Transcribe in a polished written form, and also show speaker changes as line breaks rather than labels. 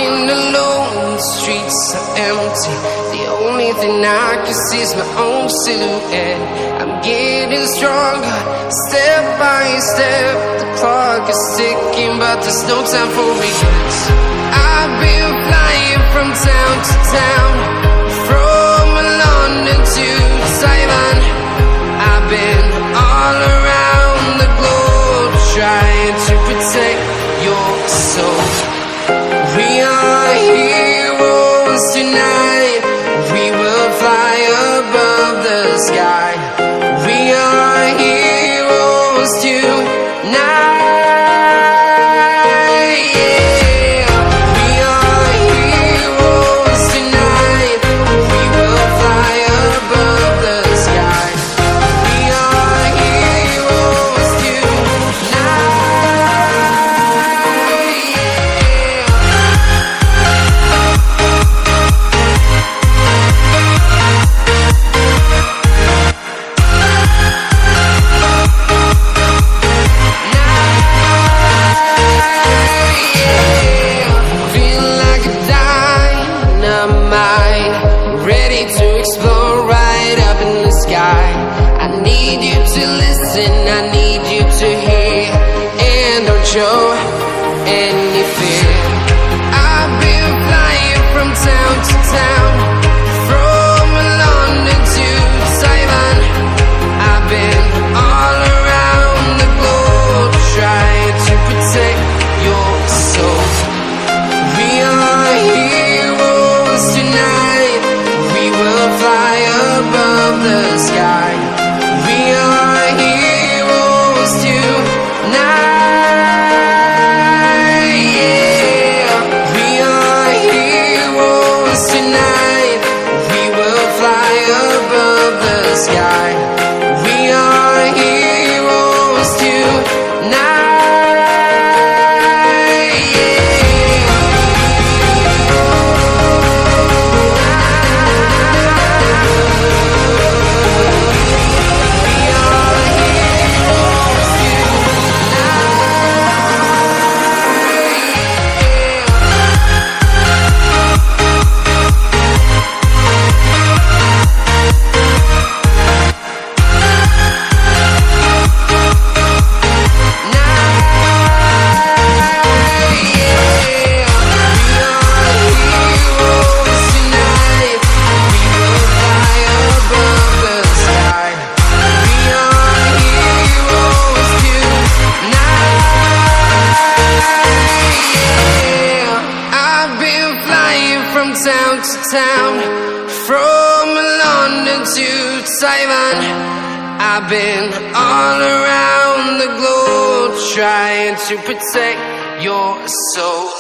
walking alone, the streets are empty. The only thing I can see is my own silhouette. I'm getting stronger, step by step. The clock is ticking, but there's no time for regrets. I've been flying from town to town, from London to Taiwan. I've been all around the globe, trying to protect your soul. We are heroes tonight. We will fly above the sky. We are heroes tonight. Show any fear. I've been flying from town to town, from London to Taiwan. I've been all around the globe, trying to protect your soul. We are heroes tonight. We will fly above the sky. We are heroes tonight. Town to town, from London to Taiwan. I've been all around the globe, trying to protect your soul.